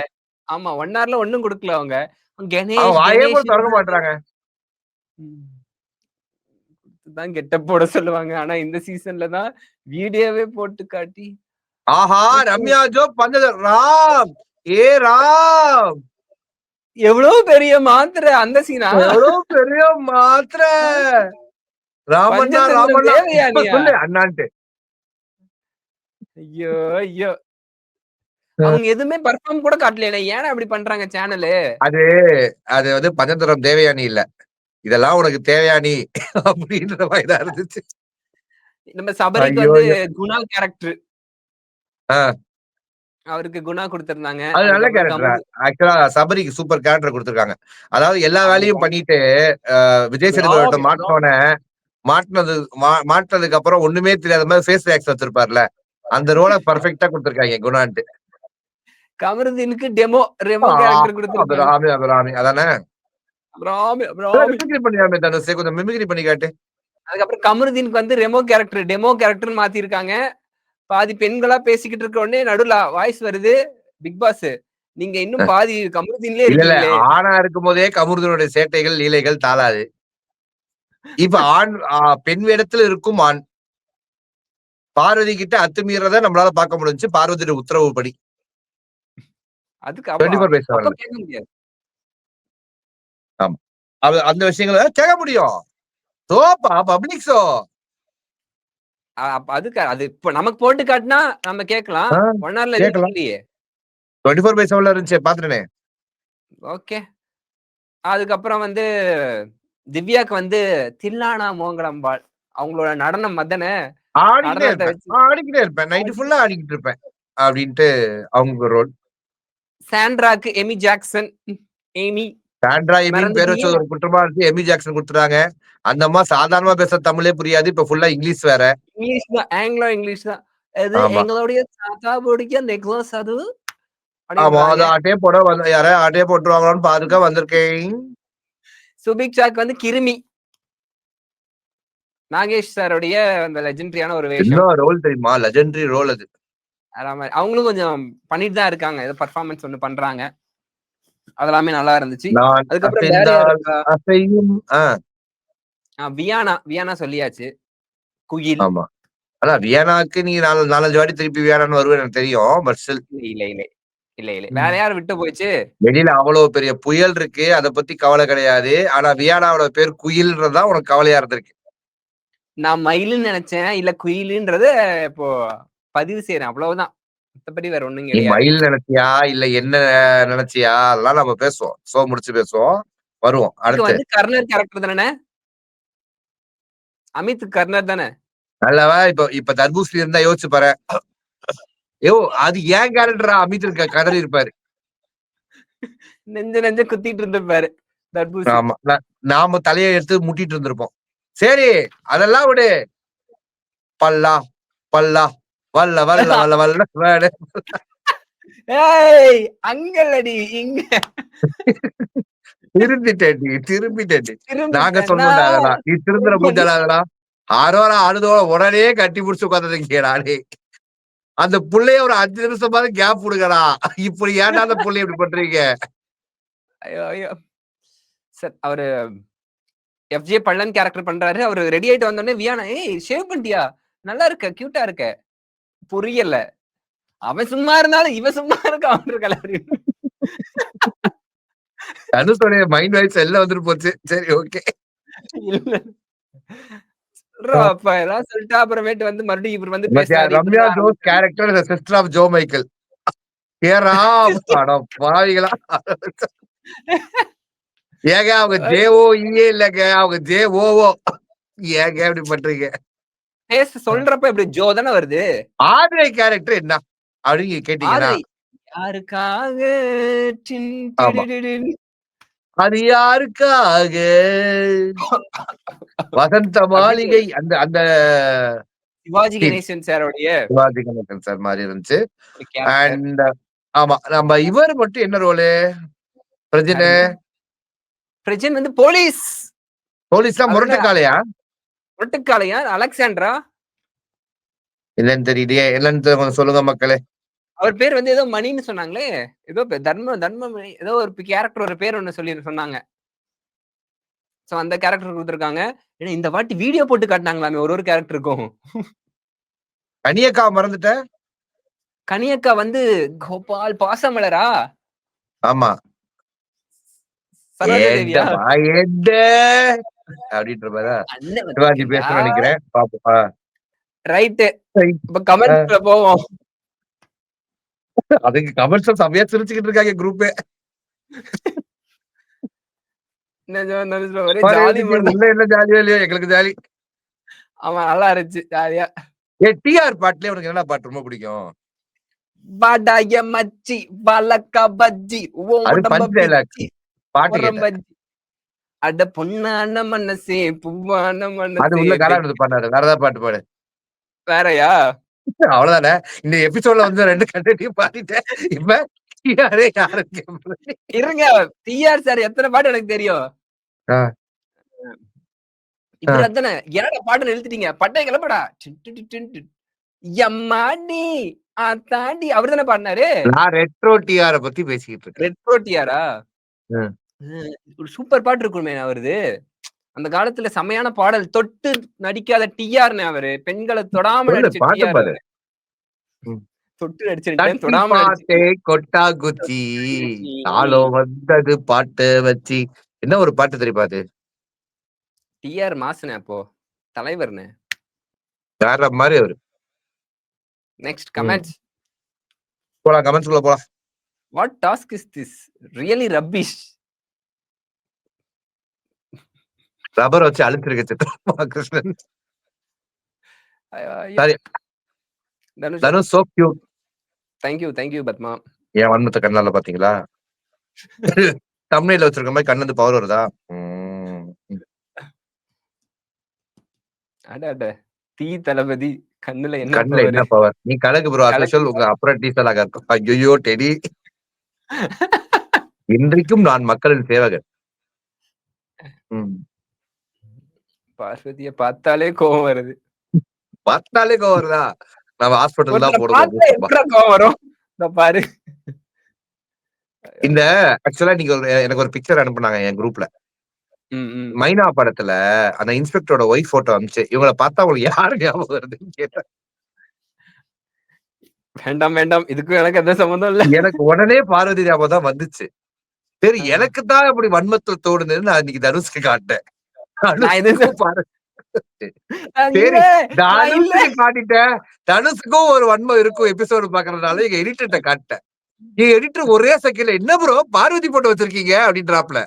ஆமா 1 ஹார்ல ஒண்ணும் குடுக்கல அவங்க. அவங்க கணேஷ், வாயே கூட கணேஷ்ன்னு தொறக்க மாட்றாங்க. தான் கெட்டப் போட சொல்லுவாங்க. ஆனா இந்த சீசன்ல தான் வீடியோவே போட்டு காட்டி ஆஹா! ஓகே. ரம்யா ஜோக் பண்ணது ராம். ஏ ராம். எவ்வளவு பெரிய மாத்திரை அந்த சீனா? எவ்வளோ பெரிய மாத்திர. ராமண்ணா, பஞ்சதந்திரம் ராமண்ணா. இப்ப தேவயானியா? சொல்லு அண்ணான்ட்டு. ஐயோ! ஐயோ! அவங்க எதுவுமே பெர்ஃபார்ம் கூட காட்டலையே. ஏன்னா அப்படி பண்றாங்க சேனலு? அது அது வந்து பஞ்சதந்திரம் தேவயானி இல்ல. இதெல்லாம் உனக்கு தேவயானி அப்படின்ற மாரி தான் இருந்துச்சு. நம்ம சபரிக்கு ஐயோ! வந்து ஐயோ! குணா கேரக்டர். ஆ. அவருக்கு குணா குடுத்திருந்தாங்க. அது நல்ல அதுக்கப்புறம் கேரக்டர். ஆக்சுவலா சபரிக்கு சூப்பர் கேரக்டர் குடுத்துருக்காங்க. அதாவது எல்லா அவங்க வேலையும் பண்ணிட்டு, விஜய் சேதுபதியோட பிராமி மாட்டுனோன, மாட்டுனது மாட்டுனதுக்கு அப்புறம் ஒண்ணுமே தெரியாத மாரி ஃபேஸ் ரியாக்ஷன் வச்சிருப்பார்ல. அந்த ரோல பெர்ஃபெக்ட்டா குடுத்துருக்காய்ங்க குணான்ட்டு. கமருதீனுக்கு ரெமோ ஆ கேரக்டர் குடுத்திருக்காங்க. அபிராமி, அபிராமி. அதானே? அதான் பிராமி. மிமிக்ரி பண்ணியாமே தனுஷ். கொஞ்சம் மிமிக்ரி பண்ணி காட்டு. அதுக்கப்புறம் கமருதீனுக்கு வந்து டெமோ கேரக்டர்ன்னு மாத்திருக்காங்க. பாதி பெண்களா பேசிக்கிட்டு இருக்க உடனே நடுவுல வாய்ஸ் வருது. பிக் பாஸ் நீங்க இன்னும் பாதி கமருதீன்லயே இல்ல, இல்ல. இருக்கீங்களே. ஆணா இருக்கும்போதே கமருதனுடைய சேட்டைகள், லீலைகள் தாளாது. இப்ப ஆண் பெண் வேடத்தில் இருக்கும் ஆண். பார்வதி கிட்ட அத்துமீறத நம்மளால பார்க்க முடிஞ்சுச்சு பார்வதியோட உத்தரவு படி. அதுக்கு 24/7 கேட்க முடியாது. ஆமா. அந்த விஷயங்கள கேட்க முடியும். ஷோப்பா பப்ளிக் ஷோ. அதுக்கு அது இப்ப நமக்கு போட்டு காட்டினா நம்ம கேட்கலாம். 1 ஹவர்ல கேட்கலாம். இல்லையே. 24/7 இருந்துச்சு பாத்துட்டேனே. ஓகே. அதுக்கப்புறம் வந்து திவ்யாக்கு வந்து தில்லானா மோங்கலம்பாள் அவங்களோட நடனம் மதன ஆடிக்கிட்டே நடனத்தை இருப்பேன். வச்சு ஆடிக்கிட்டே இருப்பேன். நைட் ஃபுல்லா ஆடிக்கிட்டு இருப்பேன். அப்படின்ட்டு அவங்க ரோல். சாண்ட்ராக்கு எமி ஜாக்சன் ஏமி சாண்ட்ரா எமின்னு பேர் மறந்துட்டீங்க. வச்சது ஒரு குற்றமா இருந்துச்சு. எமி ஜாக்சன் குடுத்துட்டாங்க. அந்த அம்மா சாதாரணமா பேச தமிழே புரியாது. இப்ப ஃபுல்லா இங்கிலீஷ் வேற. இங்கிலீஷ் தான். ஆங்கிலோ இங்கிலீஷ் தான். அது ஆமா. எங்களுடைய தாத்தா பிடிக்க நெக்லஸ் அது ஆமா. அது அப்படின்றாங்க. ஆட்டே போட யாராவது ஆட்டே போட்டுருவாங்களான்னு பாத்துக்க வந்திருக்கேன். சுபிக்ஷாக்கு வந்து கிருமி. நாகேஷ் சாருடைய அந்த லெஜெண்டரியான ஒரு வேஷம். என்ன ரோல் தெரியுமா? லெஜெண்டரி ரோல் அது. அவங்களும் கொஞ்சம் பண்ணிட்டு தான் இருக்காங்க. ஏதோ பெர்ஃபார்மன்ஸ் ஒண்ணு பண்றாங்க. அதெல்லாமே நல்லா இருந்துச்சு. நான் அதுக்கப்புறம் வேற யார் அசைந்தால் இருக்கா? அசையும். வியானா சொல்லியாச்சு. குயில். ஆமா. ஆனா வியனாக்கு நீ 4 வாட்டி திருப்பி வியனான்னு வருவேன்னு எனக்கு தெரியும். But still. இல்ல, இல்ல. இல்ல, இல்ல. வேற யார் விட்டு போயிச்சு? வெளியில அவ்வளவு பெரிய புயல் இருக்கு. அத பத்தி கவலை கிடையாது. ஆனா வியானாவோட பேர் குயில்ன்றது தான் உனக்கு கவலையா இருந்திருக்கு. நான் மயிலுன்னு நெனச்சேன். இல்ல குயிலுன்றத இப்போ பதிவு செய்றேன். அவ்வளவுதான். மத்தபடி வேற ஒண்ணும் நீ கிடையாது. மயில் நினைச்சியா? இல்ல என்ன நினைச்சியா? அதெல்லாம் நம்ம பேசுவோம். ஷோ முடிச்சு பேசுவோம். வருவோம். இதுக்கு அடுத்து. வந்து கர்ணர் கேரக்டர் தானே? அமித் கர்ணர் தானே? நல்லவா இப்ப தர்பூசணி இருந்தா யோசிச்சு பாரு. அது ஏன் கேரக்டரா அமித் கதறி இருப்பாரு. நெஞ்ச குத்திட்டு இருந்திருப்பாரு. தர்பூசி. ஆமா. நாம தலைய எடுத்து முட்டிட்டு இருந்திருப்போம். சரி, அதெல்லாம் விடு. பல்லா, பல்லா, வல்ல வல்ல வல்ல வல்ல வேடு. ஏய்! அங்க இல்லடி இங்க. திரும்பிட்டேன்டி. நாங்க திரும்பிட்டேன்னா சொல்லணும்டா அதெல்லாம். நீ திருந்துற மூஞ்சால அதெல்லாம். ஆரோரா அழுதோட உடனே கட்டி புடிச்சு உட்கார்ந்துருக்கீங்கடா டேய். அந்த புள்ளைய ஒரு 5 நிமிஷமாவது கேப் விடுங்கடா. இப்படி ஏன்டா அந்த புள்ளைய இப்படி பண்றீங்க? ஐயோ! ஐயோ! சார் அவரு எஃப்ஜே பள்ளன் கேரக்டர் பண்றாரு. அவரு ரெடி ஆயிட்டு வந்தோனே வியானா, "ஏய் ஷேவ் பண்ணிட்டியா? நல்லா இருக்க. கியூட்டா இருக்க." புரியல. அவன் சும்மா இருந்தாலும் இவன் சும்மா இருக்கான் அப்படின்னு. தனுஷோடைய மைண்ட் வாய்ஸ் எல்லாம் வந்துட்டு போச்சு. சரி ஓகே. இல்ல. சொல்றா அப்ப எல்லாம் சொல்லிட்டா அப்புறமேட்டு வந்து மறுபடியும் இவர் வந்து பாத்தியா பேசினாரு. ரம்யா இப்படிதான் Joe's character the sister of Joe Michael. ஏறா அட பாவிகளா. ஏங்க அவங்க ஜேஓஇயே இல்லங்க. அவங்க ஜேஓஓ. ஏங்க இப்படி பண்றீங்க? பேச சொல்றப்ப இப்படி ஜோ தானே வருது. ஆதிரை கேரக்டர் என்ன? அப்படின்னு கேட்டீங்கன்னா, ஆதிரை யாருக்காக டின் ஆமா. டிடிடிடின். அது யாருக்காக? வசந்த அப்படின்னு மாளிகை அந்த அந்த சிவாஜி சீன். கணேசன் சாரோடைய சிவாஜி கணேசன் சார் மாரி இருந்துச்சு. ஒரு கேரக்டர். அண்ட் ஆமா. நம்ம இவர் மட்டும் என்ன ரோலு? பிரஜினு. யாருங்க? பிரஜன் வந்து போலீஸ். போலீஸ்னா அவரோட முரட்டுக்காளையா? முரட்டுக்காளையா? அலெக்சாண்ட்ரா? என்னன்னு தெரியலையே. என்னன்னு கொஞ்சம் சொல்லுங்க மக்களே. அவர் பேர் வந்து ஏதோ மணின்னு சொன்னாங்களே. ஏதோ தர்மமணி ஏதோ ஒரு கேரக்டர் ஒரு பேர் ஒண்ணு சொன்னாங்க. சோ அந்த கேரக்டர் குடுத்திருக்காங்க. ஏன்னா இந்த வாட்டி வீடியோ போட்டு காட்டுனாங்களாமே ஒரு கேரக்டருக்கும். கனியக்கா மறந்துட்டேன். கனியக்கா வந்து கோபால் பாசமலரா? ஆமா. சரோஜா தேவியா? ஏண்டமா ஏண்ட அப்படின்ற மாரி அண்ணன் சிவாஜி வந்திருக்கேன்டா. பேசணும்னு நினைக்கிறேன். பாப்போம். ரைட்டு. சரி. இப்ப கமெண்ட்ஸ்ல போவோம். அதுக்கு கமெண்ட்ஸ் செமையா சிரிச்சுக்கிட்டு இருக்காங்க குரூப்பே. ஒரே ஜாலி மூடு தான். உள்ள என்ன ஜாலியோ இல்லையோ எங்களுக்கு ஜாலி. ஆமா நல்லா இருந்துச்சு. ஜாலியா. டிஆர் பாட்டுல உனக்கு என்ன பாட்டு ரொம்ப பிடிக்கும்? வாடாய மச்சி பாலக்கா பஜ்ஜி ஓ அது உடம்ப பஞ்ச் டைலாக். பிச்சி பாட்டு உரம் கேட்டேன். பஜ்ஜி அட பொண்ணான மனசே பூவான அது மனசே உள்ள கலானது பண்ணாரு. வேற ஏதாவது பாட்டு பாடு. வேறயா? அவ்வளவுதானே. இந்த எபிசோட்ல வந்து 2 கண்டென்ட்டையும் பாடிட்டேன். இப்ப டிஆரே யாருக்கு? இருங்க. டிஆர் சார் எத்தனை பாட்டு எனக்கு தெரியும். ஆ, ஆ. இவர் அதானே என்னடா பாட்டு நிறுத்திட்டீங்க பட்டை கிளப்படா எம்மாடி தாண்டி அவர் தானே பாடினாரு. நான் ரெட்ரோ டிஆர பத்தி பேசிக்கிட்டு இருக்கேன். ரெட்ரோ டிஆரா? ம். ஒரு சூப்பர் பாட்டு இருக்குமே அவருது. அந்த காலத்துல செமையான பாடல். தொட்டு நடிக்காத டிஆர்னு அவரு. பெண்கள தொடாம சொல்லு நடிச்ச பாட்டு டிஆர் பாடு. அவரு. ம். தொட்டு நடிச்சிருக்கேன், தட்டி தொடாம பாட்டே நடிச்சிருக்கேன். கொட்டாங்குச்சி, தாளம் வந்தது பாட்டு வச்சு. என்ன ஒரு பாட்டு தெரியுமா அது? டிஆர் மாசுனே அப்போ. தலைவர்னு. வேற மாரி அவரு. Next comments. போலாம் கமெண்ட்ஸ்குள்ள போலாம். What task is this? Really rubbish. Rubber வச்சு அழுத்திருக்க சித்ரா கிருஷ்ணன். சரி. Dhanush so cute. Thank you Padma. என் வன்மத்த கண்ணால பாத்தீங்களா? தம்ப்நெயில்ல வச்சிருக்க மாதிரி கண்ணு பவர் வருதா? அட தீ தளபதி கண்ணுல என்ன பவர்? நீ கலக்கு ப்ரோ அபிஷியல் உங்க அப்ரண்டிஸாக இருக்கும். ஐயோ டெடி. இன்றைக்கும் நான் மக்களின் சேவகன். பார்வதிய பார்த்தாலே கோவம் வருது. பார்த்தாலே கோவம் வருதா? நம்ம ஹாஸ்பிடல் தான் போடுவோம். கோவம் வரும். பாரு. இந்த ஆக்சுவலா நீங்க எனக்கு ஒரு பிக்சர் அனுப்புனாங்க என் குரூப்ல. மைனா படத்துல அந்த இன்ஸ்பெக்டரோட ஒய்ஃப் போட்டோ அனுப்பிச்சு இவங்களை பார்த்தா உங்களுக்கு யாரு ஞாபகம் வருதுன்னு கேட்டேன். வேண்டாம் இதுக்கும் எனக்கு எந்த சம்பந்தம் இல்ல. எனக்கு உடனே பார்வதி ஞாபகம் தான் வந்துச்சு. சரி எனக்கு தான் அப்படி வன்மத்தில் தோணுதுன்னு நான் இன்னைக்கு தனுஷ்க்கு காட்டேன். சரி தனுஷ்க்கு காட்டிட்டேன். தனுஷ்க்கும் ஒரு வன்மம் இருக்கும் எபிசோடு பாக்குறதுனால எங்க எடிட்டர்ட்ட காட்டேன். என் எடிட்டர் ஒரே செகண்ட்ல என்ன ப்ரோ பார்வதி போட்டு வச்சிருக்கீங்க அப்படின்றாப்ல.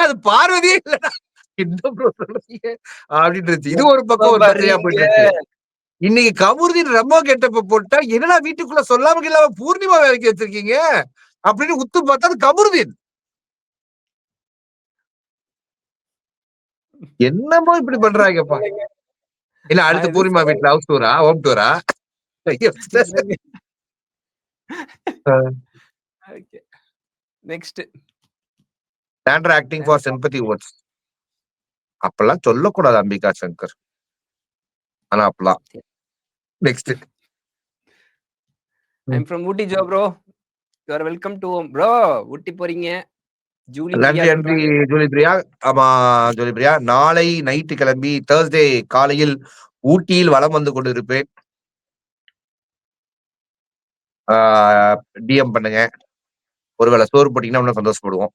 அது பார்வதியே இல்லடா என்ன ப்ரோ சொல்றீங்க அப்படின்னு. இது ஒரு பக்கம் ஒரு பிரச்சனையா போயிட்டு இருக்கு. இன்னைக்கு கமுருதீன் ரொம்ப கெட்டப்ப போட்டா என்னடா வீட்டுக்குள்ள சொல்லாம இல்லாம பூர்ணிமா வேலைக்கு வச்சிருக்கீங்க அப்படின்னு உத்து பார்த்தா அது கமுருதீன். என்னமோ இப்படி பண்றாங்கப்பா. இல்ல அடுத்து பூர்ணிமா வீட்டுல ஹவுஸ் டூரா ஹோம் டூரா? Next Sandra acting for sympathy votes. அப்பெல்லாம் சொல்லக்கூடாது அம்பிகா சங்கர். ஆனா அப்பலாம். Next I'm from Ooty Jo bro. You are welcome to home bro. ஊட்டி போறீங்க. நன்றி ஜூலி பிரியா. ஆமா ஜூலி பிரியா. நாளை நைட்டு கிளம்பி தேர்ஸ்டே காலையில் ஊட்டியில் வலம் வந்து கொண்டிருப்பேன். டிஎம் பண்ணுங்க. ஒருவேளை சோறு போட்டீங்கன்னா இன்னும் சந்தோஷப்படுவோம்.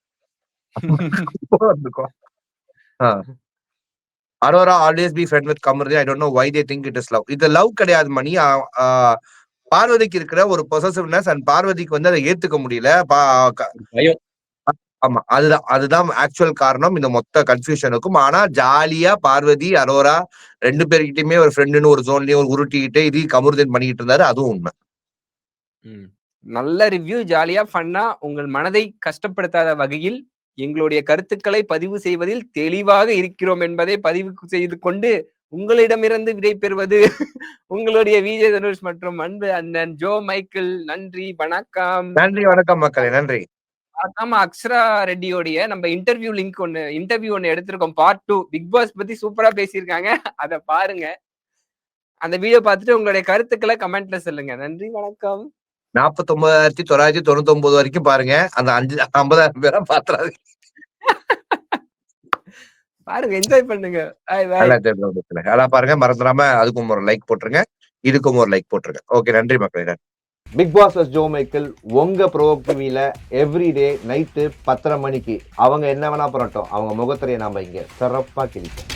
Aurora always be friend with Kamaruddin. I don't know why they think it is love. இது லவ் கிடையாது மணி. பார்வதிக்கு இருக்கிற ஒரு பொசசிவ்னஸ் அண்ட் பார்வதிக்கு வந்து அதை ஏத்துக்க முடியல. ஆமா அதுதான் ஆக்சுவல் காரணம் இந்த மொத்த கன்ஃபியூஷனுக்கும். ஆனா ஜாலியா பார்வதி அரோரா 2 பேர்கிட்டயுமே ஒரு ஃப்ரெண்டுன்னு ஒரு ஜோன்லயும் ஒரு உருட்டிக்கிட்டு இது கமருதீன் பண்ணிக்கிட்டு இருந்தாரு. அதுவும் உண்மை. நல்ல ரிவ்யூ. ஜாலியா ஃபன்னா உங்கள் மனதை கஷ்டப்படுத்தாத வகையில் எங்களுடைய கருத்துக்களை பதிவு செய்வதில் தெளிவாக இருக்கிறோம் என்பதை பதிவு செய்து கொண்டு உங்களிடமிருந்து விடை பெறுவது உங்களுடைய விஜய் தனுஷ் மற்றும் அன்பு அண்ணன் ஜோ மைக்கேல். நன்றி வணக்கம். நன்றி வணக்கம் மக்களே. நன்றி. ஆமா அக்ஷரா ரெட்டியோடைய நம்ம இன்டர்வியூ ஒன்னு எடுத்திருக்கோம். பார்ட் 2 பிக் பாஸ் பத்தி சூப்பரா பேசியிருக்காங்க. அதை பாருங்க. அந்த வீடியோ பார்த்துட்டு உங்களுடைய கருத்துக்களை கமெண்ட்ல சொல்லுங்க. நன்றி வணக்கம். 49,999 வரைக்கும் பாருங்க. அந்த 50,000 பேரா பாத்துறாது. பாருங்க என்ஜாய் பண்ணுங்க. அதான் பாருங்க. மறந்துடாம அதுக்கும் ஒரு லைக் போட்டுருங்க. இதுக்கும் ஒரு லைக் போட்டுருங்க. ஓகே நன்றி மக்களே. பிக் பாஸ் ஜோ மைக்கேல் உங்க ப்ரோவோக் டிவில எவ்ரிடே நைட்டு 10:30 மணிக்கு அவங்க என்ன வேணா பண்ணட்டும் அவங்க முகத்திரையை நாம இங்க சிறப்பா கிழிப்போம்.